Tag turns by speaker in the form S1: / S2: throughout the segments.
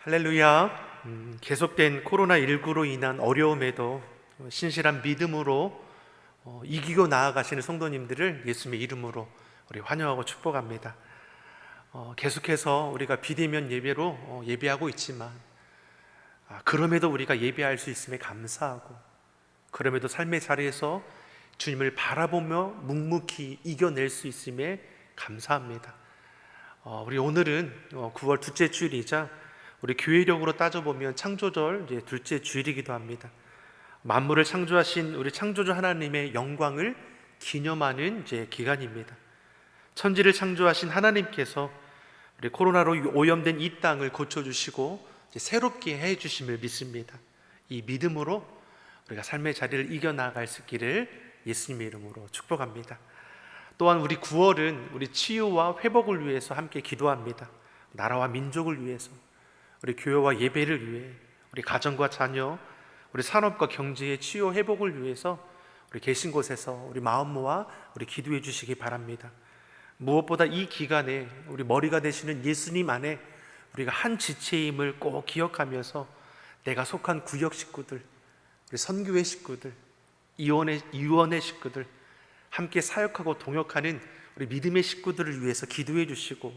S1: 할렐루야. 계속된 코로나19로 인한 어려움에도 신실한 믿음으로 이기고 나아가시는 성도님들을 예수님의 이름으로 우리 환영하고 축복합니다. 계속해서 우리가 비대면 예배로 예배하고 있지만 그럼에도 우리가 예배할 수 있음에 감사하고, 그럼에도 삶의 자리에서 주님을 바라보며 묵묵히 이겨낼 수 있음에 감사합니다. 우리 오늘은 9월 둘째 주일이자 우리 교회력으로 따져보면 창조절 둘째 주일이기도 합니다. 만물을 창조하신 우리 창조주 하나님의 영광을 기념하는 기간입니다. 천지를 창조하신 하나님께서 우리 코로나로 오염된 이 땅을 고쳐주시고 새롭게 해주심을 믿습니다. 이 믿음으로 우리가 삶의 자리를 이겨나갈 수 있기를 예수님의 이름으로 축복합니다. 또한 우리 9월은 우리 치유와 회복을 위해서 함께 기도합니다. 나라와 민족을 위해서, 우리 교회와 예배를 위해, 우리 가정과 자녀, 우리 산업과 경제의 치유 회복을 위해서 우리 계신 곳에서 우리 마음 모아 우리 기도해 주시기 바랍니다. 무엇보다 이 기간에 우리 머리가 되시는 예수님 안에 우리가 한 지체임을 꼭 기억하면서 내가 속한 구역 식구들, 우리 선교회 식구들, 이원의 식구들, 함께 사역하고 동역하는 우리 믿음의 식구들을 위해서 기도해 주시고,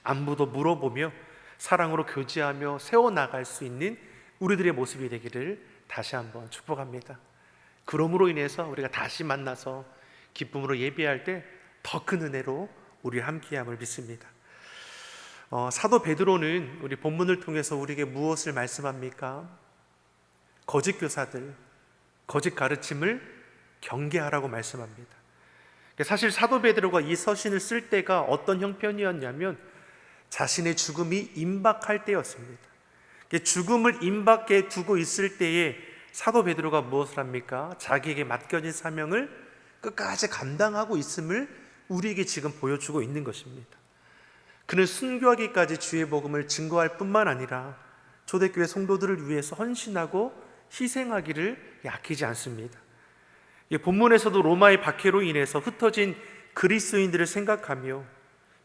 S1: 안부도 물어보며 사랑으로 교제하며 세워나갈 수 있는 우리들의 모습이 되기를 다시 한번 축복합니다. 그러므로 인해서 우리가 다시 만나서 기쁨으로 예배할 때 더 큰 은혜로 우리 함께함을 믿습니다. 사도 베드로는 우리 본문을 통해서 우리에게 무엇을 말씀합니까? 거짓 교사들, 거짓 가르침을 경계하라고 말씀합니다. 사실 사도 베드로가 이 서신을 쓸 때가 어떤 형편이었냐면 자신의 죽음이 임박할 때였습니다. 죽음을 임박해 두고 있을 때에 사도 베드로가 무엇을 합니까? 자기에게 맡겨진 사명을 끝까지 감당하고 있음을 우리에게 지금 보여주고 있는 것입니다. 그는 순교하기까지 주의 복음을 증거할 뿐만 아니라 초대교회 성도들을 위해서 헌신하고 희생하기를 아끼지 않습니다. 본문에서도 로마의 박해로 인해서 흩어진 그리스도인들을 생각하며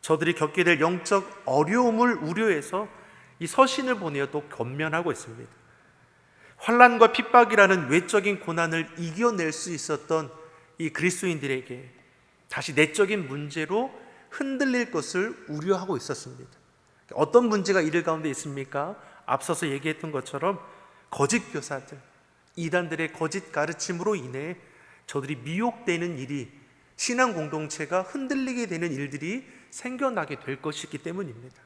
S1: 저들이 겪게 될 영적 어려움을 우려해서 이 서신을 보내어 또 권면하고 있습니다. 환난과 핍박이라는 외적인 고난을 이겨낼 수 있었던 이 그리스도인들에게 다시 내적인 문제로 흔들릴 것을 우려하고 있었습니다. 어떤 문제가 이들 가운데 있습니까? 앞서서 얘기했던 것처럼 거짓 교사들, 이단들의 거짓 가르침으로 인해 저들이 미혹되는 일이, 신앙 공동체가 흔들리게 되는 일들이 생겨나게 될 것이기 때문입니다.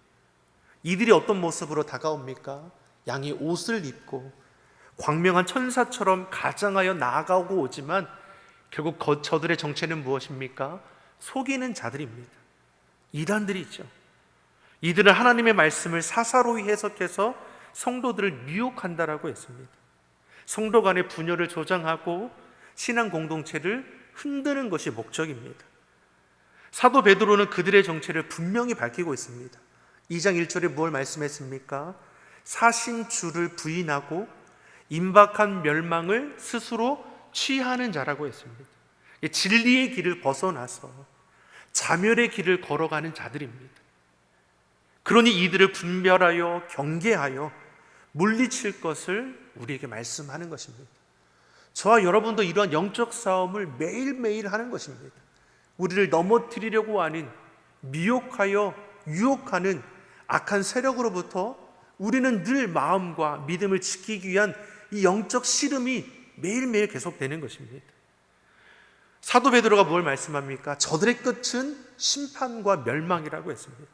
S1: 이들이 어떤 모습으로 다가옵니까? 양의 옷을 입고 광명한 천사처럼 가장하여 나아가고 오지만 결국 저들의 정체는 무엇입니까? 속이는 자들입니다. 이단들이죠. 이들은 하나님의 말씀을 사사로이 해석해서 성도들을 미혹한다라고 했습니다. 성도 간의 분열을 조장하고 신앙 공동체를 흔드는 것이 목적입니다. 사도 베드로는 그들의 정체를 분명히 밝히고 있습니다. 2장 1절에 무엇을 말씀했습니까? 사신 주를 부인하고 임박한 멸망을 스스로 취하는 자라고 했습니다. 진리의 길을 벗어나서 자멸의 길을 걸어가는 자들입니다. 그러니 이들을 분별하여 경계하여 물리칠 것을 우리에게 말씀하는 것입니다. 저와 여러분도 이러한 영적 싸움을 매일매일 하는 것입니다. 우리를 넘어뜨리려고 하는, 미혹하여 유혹하는 악한 세력으로부터 우리는 늘 마음과 믿음을 지키기 위한 이 영적 씨름이 매일매일 계속되는 것입니다. 사도 베드로가 뭘 말씀합니까? 저들의 끝은 심판과 멸망이라고 했습니다.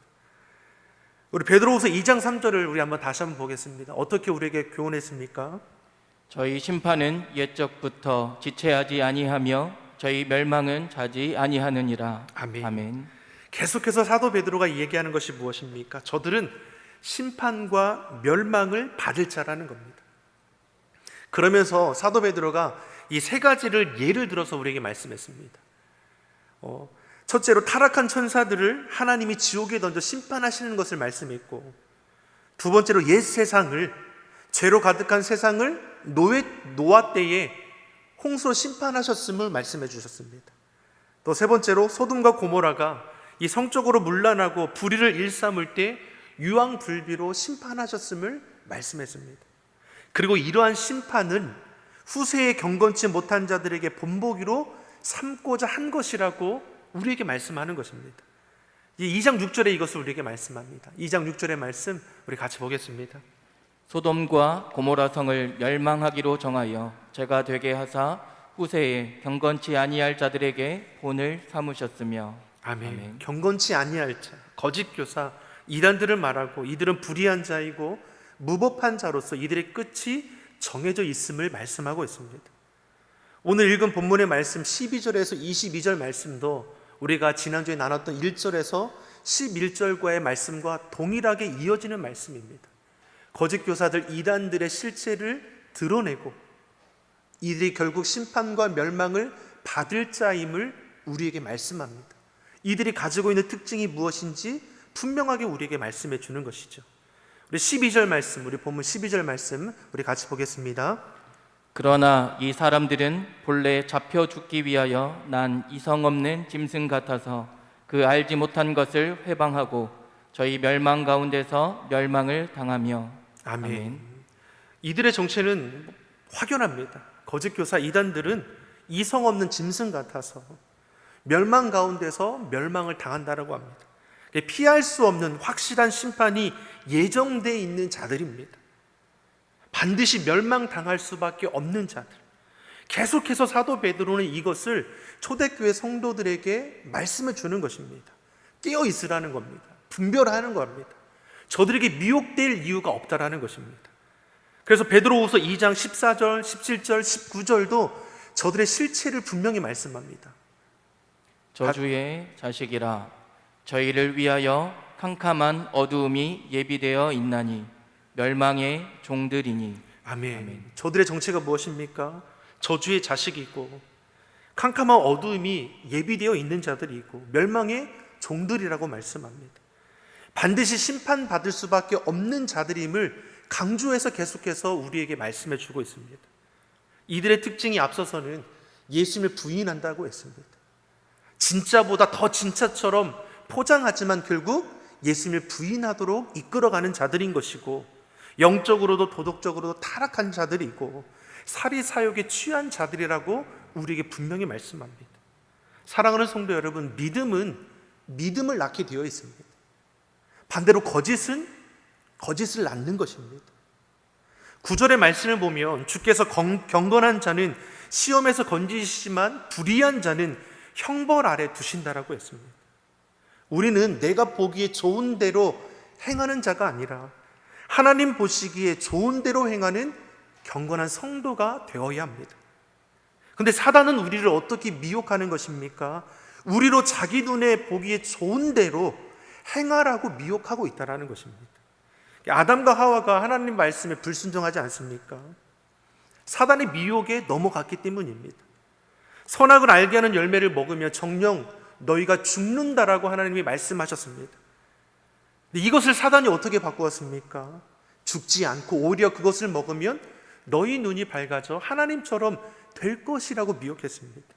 S1: 우리 베드로후서 2장 3절을 우리 다시 한번 보겠습니다. 어떻게 우리에게 교훈했습니까?
S2: 저희 심판은 옛적부터 지체하지 아니하며 저희 멸망은 자지 아니하느니라.
S1: 아멘.
S2: 아멘.
S1: 계속해서 사도 베드로가 얘기하는 것이 무엇입니까? 저들은 심판과 멸망을 받을 자라는 겁니다. 그러면서 사도 베드로가 이 세 가지를 예를 들어서 우리에게 말씀했습니다. 첫째로 타락한 천사들을 하나님이 지옥에 던져 심판하시는 것을 말씀했고, 두 번째로 옛 세상을, 죄로 가득한 세상을 노아 때에 홍수로 심판하셨음을 말씀해 주셨습니다. 또 세 번째로 소돔과 고모라가 이 성적으로 문란하고 불의를 일삼을 때 유황불비로 심판하셨음을 말씀했습니다. 그리고 이러한 심판은 후세에 경건치 못한 자들에게 본보기로 삼고자 한 것이라고 우리에게 말씀하는 것입니다. 2장 6절에 이것을 우리에게 말씀합니다. 2장 6절의 말씀 우리 같이 보겠습니다.
S2: 소돔과 고모라 성을 멸망하기로 정하여 죄가 되게 하사 후세에 경건치 아니할 자들에게 본을 삼으셨으며.
S1: 아멘. 경건치 아니할 자, 거짓 교사, 이단들을 말하고 이들은 불의한 자이고 무법한 자로서 이들의 끝이 정해져 있음을 말씀하고 있습니다. 오늘 읽은 본문의 말씀 12절에서 22절 말씀도 우리가 지난주에 나눴던 1절에서 11절과의 말씀과 동일하게 이어지는 말씀입니다. 거짓 교사들 이단들의 실체를 드러내고 이들이 결국 심판과 멸망을 받을 자임을 우리에게 말씀합니다. 이들이 가지고 있는 특징이 무엇인지 분명하게 우리에게 말씀해 주는 것이죠. 우리 12절 말씀, 우리 본문 12절 말씀 우리 같이 보겠습니다.
S2: 그러나 이 사람들은 본래 잡혀 죽기 위하여 난 이성 없는 짐승 같아서 그 알지 못한 것을 회방하고 저희 멸망 가운데서 멸망을 당하며.
S1: 아멘.
S2: 아멘.
S1: 이들의 정체는 확연합니다. 거짓 교사 이단들은 이성 없는 짐승 같아서 멸망 가운데서 멸망을 당한다라고 합니다. 피할 수 없는 확실한 심판이 예정되어 있는 자들입니다. 반드시 멸망당할 수밖에 없는 자들. 계속해서 사도 베드로는 이것을 초대교회 성도들에게 말씀해 주는 것입니다. 깨어 있으라는 겁니다. 분별하는 겁니다. 저들에게 미혹될 이유가 없다라는 것입니다. 그래서 베드로후서 2장 14절, 17절, 19절도 저들의 실체를 분명히 말씀합니다.
S2: 저주의 자식이라 저희를 위하여 캄캄한 어두움이 예비되어 있나니 멸망의 종들이니.
S1: 아멘.
S2: 아멘.
S1: 저들의 정체가 무엇입니까? 저주의 자식이고 캄캄한 어두움이 예비되어 있는 자들이고 멸망의 종들이라고 말씀합니다. 반드시 심판받을 수밖에 없는 자들임을 강조해서 계속해서 우리에게 말씀해 주고 있습니다. 이들의 특징이 앞서서는 예수님을 부인한다고 했습니다. 진짜보다 더 진짜처럼 포장하지만 결국 예수님을 부인하도록 이끌어가는 자들인 것이고 영적으로도 도덕적으로도 타락한 자들이고 사리사욕에 취한 자들이라고 우리에게 분명히 말씀합니다. 사랑하는 성도 여러분, 믿음은 믿음을 낳게 되어 있습니다. 반대로 거짓은 거짓을 낳는 것입니다. 9절의 말씀을 보면 주께서 경건한 자는 시험에서 건지시지만 불의한 자는 형벌 아래 두신다라고 했습니다. 우리는 내가 보기에 좋은 대로 행하는 자가 아니라 하나님 보시기에 좋은 대로 행하는 경건한 성도가 되어야 합니다. 그런데 사단은 우리를 어떻게 미혹하는 것입니까? 우리로 자기 눈에 보기에 좋은 대로 행하라고 미혹하고 있다는 것입니다. 아담과 하와가 하나님 말씀에 불순종하지 않습니까? 사단의 미혹에 넘어갔기 때문입니다. 선악을 알게 하는 열매를 먹으면 정녕 너희가 죽는다라고 하나님이 말씀하셨습니다. 이것을 사단이 어떻게 바꾸었습니까? 죽지 않고 오히려 그것을 먹으면 너희 눈이 밝아져 하나님처럼 될 것이라고 미혹했습니다.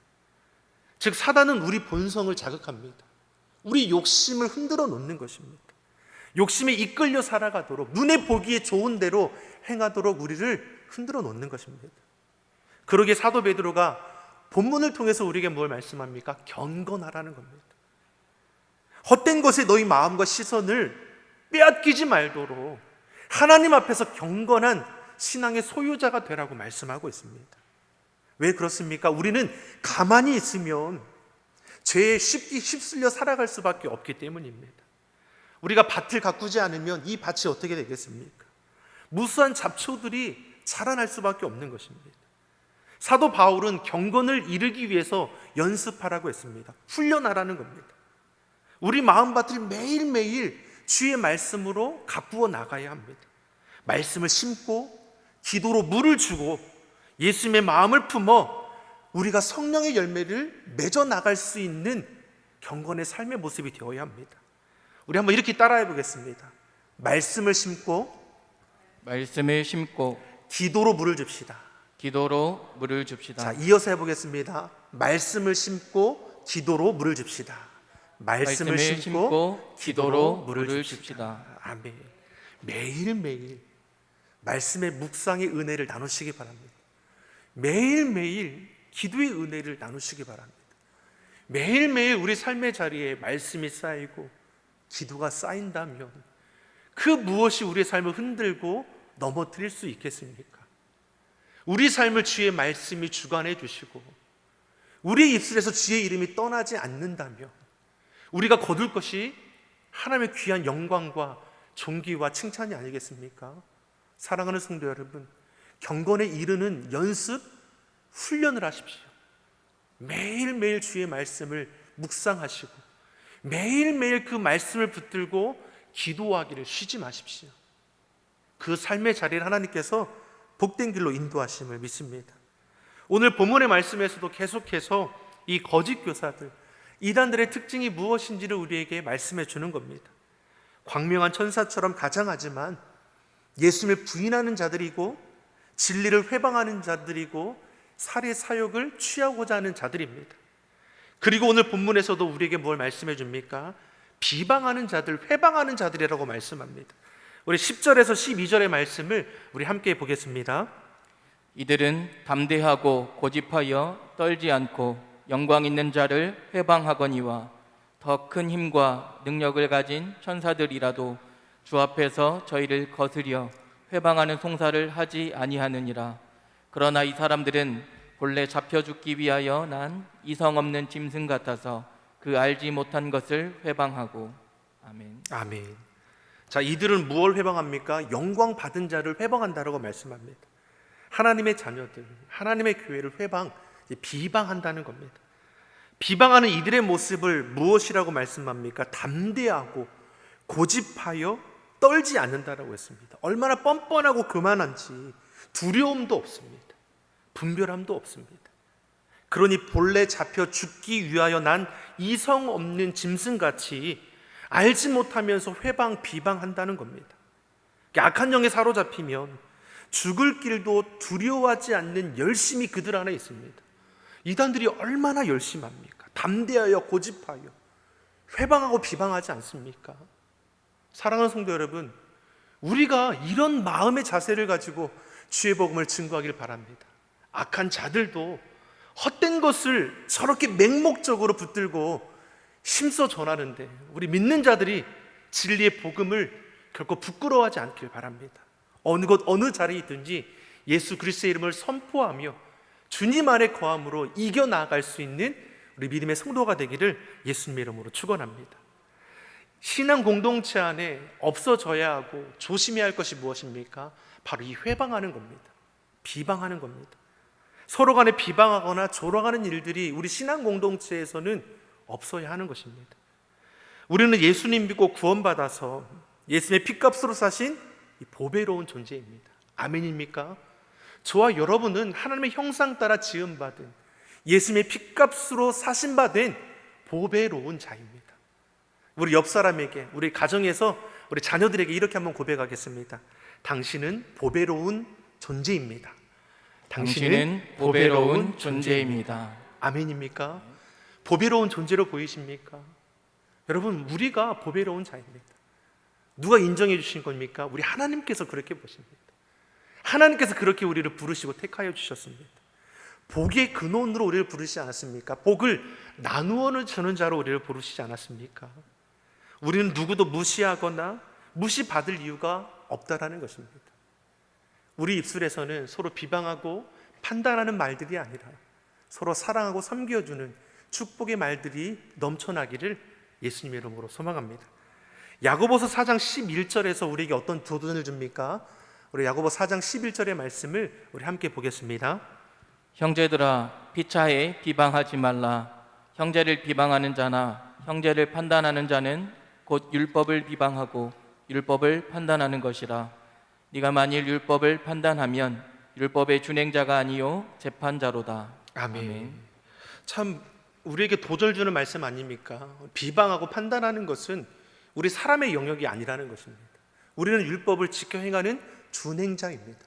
S1: 즉 사단은 우리 본성을 자극합니다. 우리 욕심을 흔들어 놓는 것입니다. 욕심에 이끌려 살아가도록 눈에 보기에 좋은 대로 행하도록 우리를 흔들어 놓는 것입니다. 그러기에 사도 베드로가 본문을 통해서 우리에게 뭘 말씀합니까? 경건하라는 겁니다. 헛된 것에 너희 마음과 시선을 빼앗기지 말도록 하나님 앞에서 경건한 신앙의 소유자가 되라고 말씀하고 있습니다. 왜 그렇습니까? 우리는 가만히 있으면 죄에 쉽게 휩쓸려 살아갈 수밖에 없기 때문입니다. 우리가 밭을 가꾸지 않으면 이 밭이 어떻게 되겠습니까? 무수한 잡초들이 자라날 수밖에 없는 것입니다. 사도 바울은 경건을 이루기 위해서 연습하라고 했습니다. 훈련하라는 겁니다. 우리 마음밭을 매일매일 주의 말씀으로 가꾸어 나가야 합니다. 말씀을 심고 기도로 물을 주고 예수님의 마음을 품어 우리가 성령의 열매를 맺어 나갈 수 있는 경건의 삶의 모습이 되어야 합니다. 우리 한번 이렇게 따라해 보겠습니다. 말씀을 심고 기도로 물을 줍시다.
S2: 기도로 물을 줍시다.
S1: 자, 이어서 해보겠습니다. 말씀을 심고 기도로 물을 줍시다. 말씀을 심고 기도로 물을 줍시다. 아멘. 매일매일 말씀의 묵상의 은혜를 나누시기 바랍니다. 매일매일 기도의 은혜를 나누시기 바랍니다. 매일매일 우리 삶의 자리에 말씀이 쌓이고 기도가 쌓인다면 그 무엇이 우리의 삶을 흔들고 넘어뜨릴 수 있겠습니까? 우리 삶을 주의 말씀이 주관해 주시고 우리의 입술에서 주의 이름이 떠나지 않는다면 우리가 거둘 것이 하나님의 귀한 영광과 존귀와 칭찬이 아니겠습니까? 사랑하는 성도 여러분, 경건에 이르는 연습, 훈련을 하십시오. 매일매일 주의 말씀을 묵상하시고 매일매일 그 말씀을 붙들고 기도하기를 쉬지 마십시오. 그 삶의 자리를 하나님께서 복된 길로 인도하심을 믿습니다. 오늘 본문의 말씀에서도 계속해서 이 거짓 교사들, 이단들의 특징이 무엇인지를 우리에게 말씀해 주는 겁니다. 광명한 천사처럼 가장하지만 예수님을 부인하는 자들이고 진리를 회방하는 자들이고 살해 사욕을 취하고자 하는 자들입니다. 그리고 오늘 본문에서도 우리에게 뭘 말씀해 줍니까? 비방하는 자들, 회방하는 자들이라고 말씀합니다. 우리 10절에서 12절의 말씀을 우리 함께 보겠습니다.
S2: 이들은 담대하고 고집하여 떨지 않고 영광 있는 자를 회방하거니와 더 큰 힘과 능력을 가진 천사들이라도 주 앞에서 저희를 거스려 회방하는 송사를 하지 아니하느니라. 그러나 이 사람들은 본래 잡혀 죽기 위하여 난 이성 없는 짐승 같아서 그 알지 못한 것을 회방하고. 아멘.
S1: 아멘. 자, 이들은 무엇을 회방합니까? 영광 받은 자를 회방한다라고 말씀합니다. 하나님의 자녀들, 하나님의 교회를 비방한다는 겁니다. 비방하는 이들의 모습을 무엇이라고 말씀합니까? 담대하고 고집하여 떨지 않는다라고 했습니다. 얼마나 뻔뻔하고 교만한지 두려움도 없습니다. 분별함도 없습니다. 그러니 본래 잡혀 죽기 위하여 난 이성 없는 짐승같이 알지 못하면서 회방, 비방한다는 겁니다. 악한 영에 사로잡히면 죽을 길도 두려워하지 않는 열심이 그들 안에 있습니다. 이단들이 얼마나 열심합니까? 담대하여 고집하여 회방하고 비방하지 않습니까? 사랑하는 성도 여러분, 우리가 이런 마음의 자세를 가지고 주의 복음을 증거하길 바랍니다. 악한 자들도 헛된 것을 저렇게 맹목적으로 붙들고 힘써 전하는데 우리 믿는 자들이 진리의 복음을 결코 부끄러워하지 않길 바랍니다. 어느 곳 어느 자리에 있든지 예수 그리스도의 이름을 선포하며 주님 안에 거함으로 이겨나갈 수 있는 우리 믿음의 성도가 되기를 예수님의 이름으로 축원합니다. 신앙 공동체 안에 없어져야 하고 조심해야 할 것이 무엇입니까? 바로 이 회방하는 겁니다. 비방하는 겁니다. 서로 간에 비방하거나 조롱하는 일들이 우리 신앙 공동체에서는 없어야 하는 것입니다. 우리는 예수님 믿고 구원받아서 예수님의 피값으로 사신 이 보배로운 존재입니다. 아멘입니까? 저와 여러분은 하나님의 형상 따라 지음받은 예수님의 피값으로 사신 바 된 보배로운 자입니다. 우리 옆 사람에게, 우리 가정에서 우리 자녀들에게 이렇게 한번 고백하겠습니다. 당신은 보배로운 존재입니다.
S2: 당신은 보배로운 존재입니다.
S1: 아멘입니까? 보배로운 존재로 보이십니까? 여러분, 우리가 보배로운 자입니다. 누가 인정해 주신 겁니까? 우리 하나님께서 그렇게 보십니다. 하나님께서 그렇게 우리를 부르시고 택하여 주셨습니다. 복의 근원으로 우리를 부르시지 않았습니까? 복을 나누어 주는 자로 우리를 부르시지 않았습니까? 우리는 누구도 무시하거나 무시받을 이유가 없다라는 것입니다. 우리 입술에서는 서로 비방하고 판단하는 말들이 아니라 서로 사랑하고 섬겨주는 축복의 말들이 넘쳐나기를 예수님의 이름으로 소망합니다. 야고보서 4장 11절에서 우리에게 어떤 도전을 줍니까? 우리 야고보 4장 11절의 말씀을 우리 함께 보겠습니다.
S2: 형제들아, 피차에 비방하지 말라. 형제를 비방하는 자나 형제를 판단하는 자는 곧 율법을 비방하고 율법을 판단하는 것이라. 네가 만일 율법을 판단하면 율법의 준행자가 아니요 재판자로다.
S1: 아멘. 참 우리에게 도전을 주는 말씀 아닙니까? 비방하고 판단하는 것은 우리 사람의 영역이 아니라는 것입니다. 우리는 율법을 지켜 행하는 준행자입니다.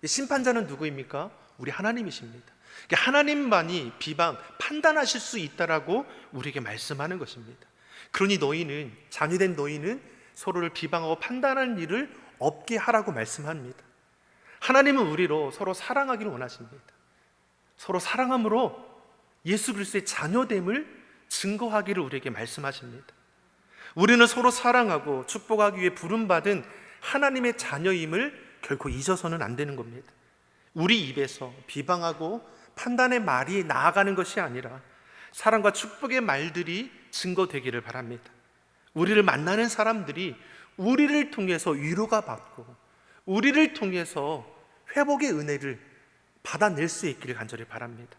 S1: 심판자는 누구입니까? 우리 하나님이십니다. 하나님만이 비방, 판단하실 수 있다라고 우리에게 말씀하는 것입니다. 그러니 너희는, 자유된 너희는 서로를 비방하고 판단하는 일을 없게 하라고 말씀합니다. 하나님은 우리로 서로 사랑하기를 원하십니다. 서로 사랑함으로 예수 그리스도의 자녀됨을 증거하기를 우리에게 말씀하십니다. 우리는 서로 사랑하고 축복하기 위해 부름받은 하나님의 자녀임을 결코 잊어서는 안 되는 겁니다. 우리 입에서 비방하고 판단의 말이 나아가는 것이 아니라 사랑과 축복의 말들이 증거되기를 바랍니다. 우리를 만나는 사람들이 우리를 통해서 위로가 받고 우리를 통해서 회복의 은혜를 받아낼 수 있기를 간절히 바랍니다.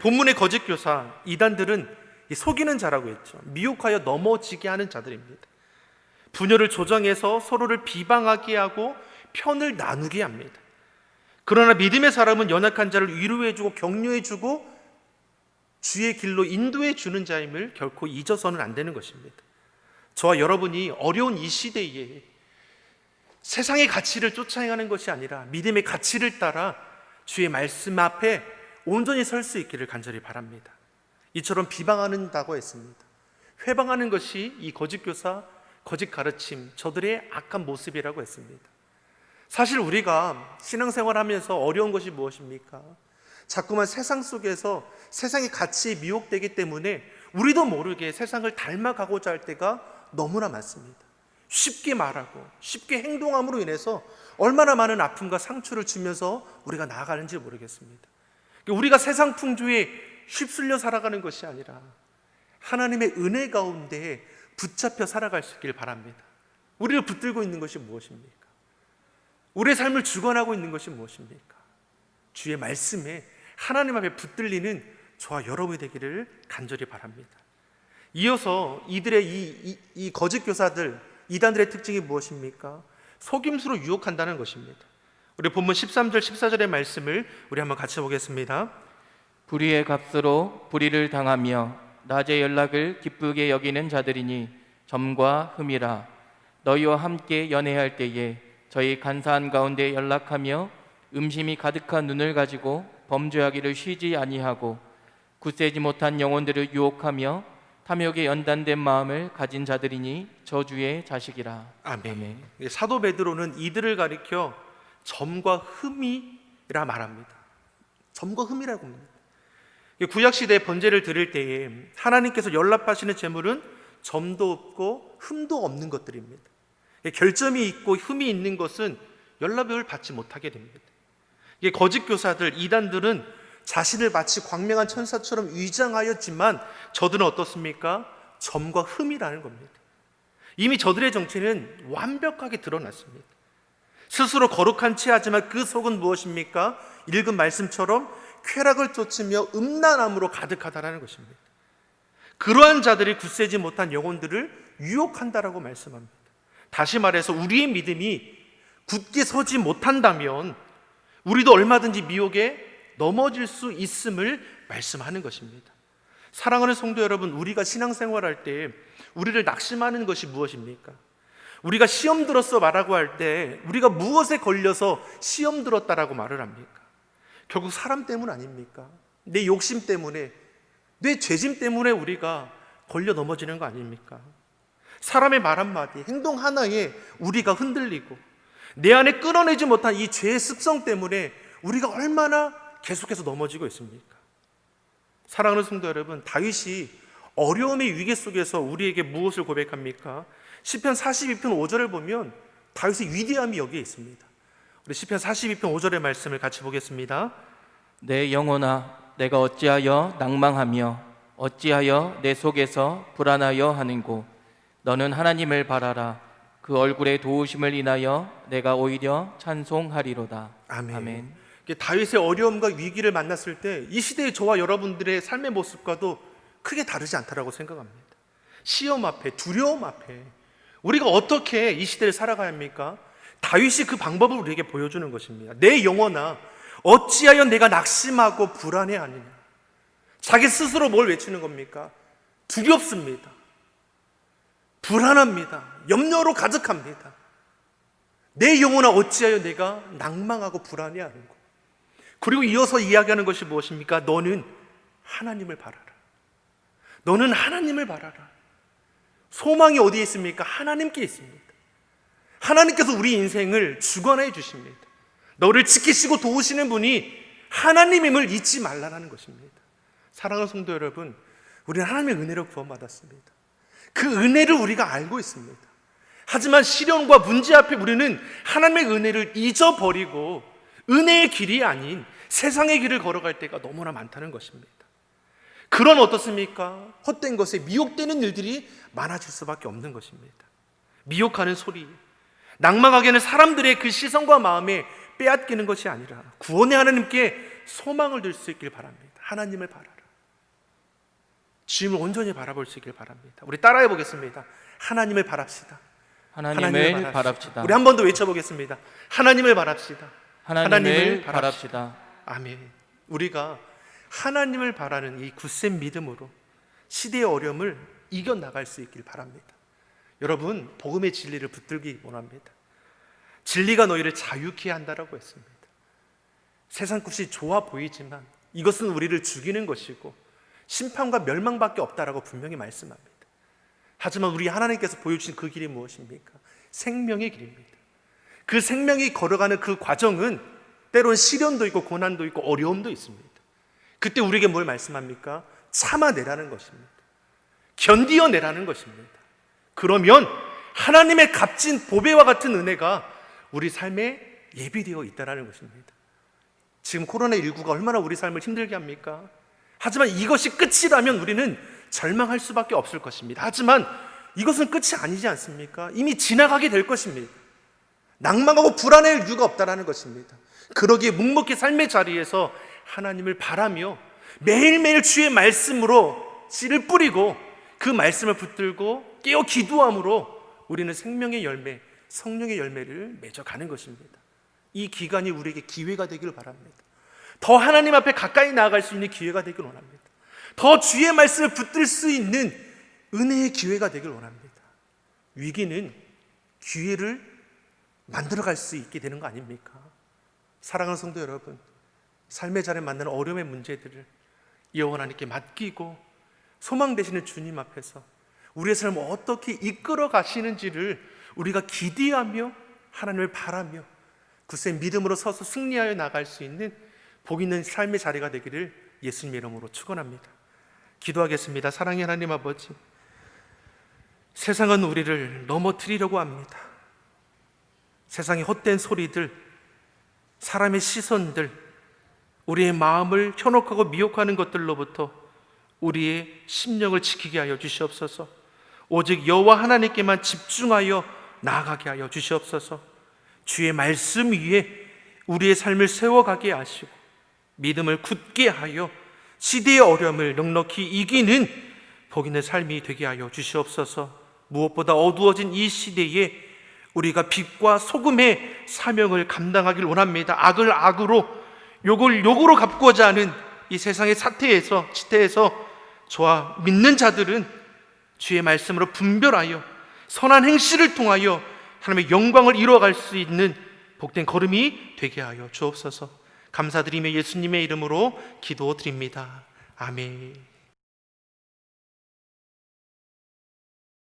S1: 본문의 거짓 교사 이단들은 속이는 자라고 했죠. 미혹하여 넘어지게 하는 자들입니다. 분열을 조정해서 서로를 비방하게 하고 편을 나누게 합니다. 그러나 믿음의 사람은 연약한 자를 위로해주고 격려해주고 주의 길로 인도해주는 자임을 결코 잊어서는 안 되는 것입니다. 저와 여러분이 어려운 이 시대에 세상의 가치를 쫓아가는 것이 아니라 믿음의 가치를 따라 주의 말씀 앞에 온전히 설 수 있기를 간절히 바랍니다. 이처럼 비방한다고 했습니다. 회방하는 것이 이 거짓 교사, 거짓 가르침, 저들의 악한 모습이라고 했습니다. 사실 우리가 신앙생활하면서 어려운 것이 무엇입니까? 자꾸만 세상 속에서 세상의 가치에 미혹되기 때문에 우리도 모르게 세상을 닮아가고자 할 때가 너무나 많습니다. 쉽게 말하고 쉽게 행동함으로 인해서 얼마나 많은 아픔과 상처를 주면서 우리가 나아가는지 모르겠습니다. 우리가 세상 풍조에 휩쓸려 살아가는 것이 아니라 하나님의 은혜 가운데 붙잡혀 살아갈 수 있길 바랍니다. 우리를 붙들고 있는 것이 무엇입니까? 우리의 삶을 주관하고 있는 것이 무엇입니까? 주의 말씀에 하나님 앞에 붙들리는 저와 여러분이 되기를 간절히 바랍니다. 이어서 이들의 이 거짓 교사들, 이단들의 특징이 무엇입니까? 속임수로 유혹한다는 것입니다. 우리 본문 13절 14절의 말씀을 우리 한번 같이 보겠습니다.
S2: 불의의 값으로 불의를 당하며 낮의 연락을 기쁘게 여기는 자들이니 점과 흠이라. 너희와 함께 연애할 때에 저희 간사한 가운데 연락하며 음심이 가득한 눈을 가지고 범죄하기를 쉬지 아니하고 굳세지 못한 영혼들을 유혹하며 탐욕에 연단된 마음을 가진 자들이니 저주의 자식이라.
S1: 아멘. 사도 베드로는 이들을 가리켜 점과 흠이라 말합니다. 점과 흠이라고 합니다. 구약시대에 번제를 드릴 때에 하나님께서 연락하시는 제물은 점도 없고 흠도 없는 것들입니다. 결점이 있고 흠이 있는 것은 연락을 받지 못하게 됩니다. 거짓 교사들, 이단들은 자신을 마치 광명한 천사처럼 위장하였지만 저들은 어떻습니까? 점과 흠이라는 겁니다. 이미 저들의 정체는 완벽하게 드러났습니다. 스스로 거룩한 체하지만 그 속은 무엇입니까? 읽은 말씀처럼 쾌락을 쫓으며 음란함으로 가득하다라는 것입니다. 그러한 자들이 굳세지 못한 영혼들을 유혹한다라고 말씀합니다. 다시 말해서 우리의 믿음이 굳게 서지 못한다면 우리도 얼마든지 미혹에 넘어질 수 있음을 말씀하는 것입니다. 사랑하는 성도 여러분, 우리가 신앙생활할 때 우리를 낙심하는 것이 무엇입니까? 우리가 시험 들었어 말하고 할 때 우리가 무엇에 걸려서 시험 들었다라고 말을 합니까? 결국 사람 때문 아닙니까? 내 욕심 때문에, 내 죄짐 때문에 우리가 걸려 넘어지는 거 아닙니까? 사람의 말 한마디, 행동 하나에 우리가 흔들리고 내 안에 끌어내지 못한 이 죄의 습성 때문에 우리가 얼마나 계속해서 넘어지고 있습니까? 사랑하는 성도 여러분, 다윗이 어려움의 위기 속에서 우리에게 무엇을 고백합니까? 시편 42편 5절을 보면 다윗의 위대함이 여기에 있습니다. 우리 시편 42편 5절의 말씀을 같이 보겠습니다.
S2: 내 영혼아, 내가 어찌하여 낭망하며 어찌하여 내 속에서 불안하여 하는고. 너는 하나님을 바라라. 그 얼굴의 도우심을 인하여 내가 오히려 찬송하리로다.
S1: 아멘.
S2: 아멘.
S1: 다윗의 어려움과 위기를 만났을 때 이 시대의 저와 여러분들의 삶의 모습과도 크게 다르지 않다라고 생각합니다. 시험 앞에, 두려움 앞에 우리가 어떻게 이 시대를 살아가야 합니까? 다윗이 그 방법을 우리에게 보여주는 것입니다. 내 영혼아, 어찌하여 내가 낙심하고 불안해하느냐. 자기 스스로 뭘 외치는 겁니까? 두렵습니다. 불안합니다. 염려로 가득합니다. 내 영혼아, 어찌하여 내가 낭망하고 불안해하는고. 그리고 이어서 이야기하는 것이 무엇입니까? 너는 하나님을 바라라. 너는 하나님을 바라라. 소망이 어디에 있습니까? 하나님께 있습니다. 하나님께서 우리 인생을 주관해 주십니다. 너를 지키시고 도우시는 분이 하나님임을 잊지 말라는 것입니다. 사랑하는 성도 여러분, 우리는 하나님의 은혜로 구원받았습니다. 그 은혜를 우리가 알고 있습니다. 하지만 시련과 문제 앞에 우리는 하나님의 은혜를 잊어버리고 은혜의 길이 아닌 세상의 길을 걸어갈 때가 너무나 많다는 것입니다. 그런 어떻습니까? 헛된 것에 미혹되는 일들이 많아질 수밖에 없는 것입니다. 미혹하는 소리, 낭망하게 하는 사람들의 그 시선과 마음에 빼앗기는 것이 아니라 구원의 하나님께 소망을 둘 수 있길 바랍니다. 하나님을 바라라. 주님을 온전히 바라볼 수 있길 바랍니다. 우리 따라해 보겠습니다. 하나님을 바랍시다.
S2: 하나님을 바랍시다.
S1: 우리 한 번 더 외쳐보겠습니다. 하나님을 바랍시다.
S2: 하나님을 바랍시다.
S1: 아멘. 우리가 하나님을 바라는 이 굳센 믿음으로 시대의 어려움을 이겨나갈 수 있길 바랍니다. 여러분, 복음의 진리를 붙들기 원합니다. 진리가 너희를 자유케 한다라고 했습니다. 세상 것이 좋아 보이지만 이것은 우리를 죽이는 것이고 심판과 멸망밖에 없다라고 분명히 말씀합니다. 하지만 우리 하나님께서 보여주신 그 길이 무엇입니까? 생명의 길입니다. 그 생명이 걸어가는 그 과정은 때론 시련도 있고 고난도 있고 어려움도 있습니다. 그때 우리에게 뭘 말씀합니까? 참아내라는 것입니다. 견디어내라는 것입니다. 그러면 하나님의 값진 보배와 같은 은혜가 우리 삶에 예비되어 있다는 것입니다. 지금 코로나19가 얼마나 우리 삶을 힘들게 합니까? 하지만 이것이 끝이라면 우리는 절망할 수밖에 없을 것입니다. 하지만 이것은 끝이 아니지 않습니까? 이미 지나가게 될 것입니다. 낭망하고 불안해할 이유가 없다는 것입니다. 그러기에 묵묵히 삶의 자리에서 하나님을 바라며 매일매일 주의 말씀으로 씨를 뿌리고 그 말씀을 붙들고 깨어 기도함으로 우리는 생명의 열매, 성령의 열매를 맺어가는 것입니다. 이 기간이 우리에게 기회가 되기를 바랍니다. 더 하나님 앞에 가까이 나아갈 수 있는 기회가 되기를 원합니다. 더 주의 말씀을 붙들 수 있는 은혜의 기회가 되기를 원합니다. 위기는 기회를 만들어갈 수 있게 되는 거 아닙니까? 사랑하는 성도 여러분, 삶의 자리에 만나는 어려움의 문제들을 여호와 하나님께 맡기고 소망 되시는 주님 앞에서 우리의 삶을 어떻게 이끌어 가시는지를 우리가 기대하며 하나님을 바라며 굳센 믿음으로 서서 승리하여 나갈 수 있는 복 있는 삶의 자리가 되기를 예수님의 이름으로 축원합니다. 기도하겠습니다. 사랑의 하나님 아버지, 세상은 우리를 넘어뜨리려고 합니다. 세상의 헛된 소리들, 사람의 시선들, 우리의 마음을 현혹하고 미혹하는 것들로부터 우리의 심령을 지키게 하여 주시옵소서. 오직 여호와 하나님께만 집중하여 나아가게 하여 주시옵소서. 주의 말씀 위에 우리의 삶을 세워가게 하시고 믿음을 굳게 하여 시대의 어려움을 넉넉히 이기는 복 있는 삶이 되게 하여 주시옵소서. 무엇보다 어두워진 이 시대에 우리가 빛과 소금의 사명을 감당하길 원합니다. 악을 악으로, 욕을 욕으로 갚고자 하는 이 세상의 사태에서, 지태에서 저와 믿는 자들은 주의 말씀으로 분별하여 선한 행실을 통하여 하나님의 영광을 이루어갈 수 있는 복된 걸음이 되게 하여 주옵소서. 감사드리며 예수님의 이름으로 기도드립니다. 아멘.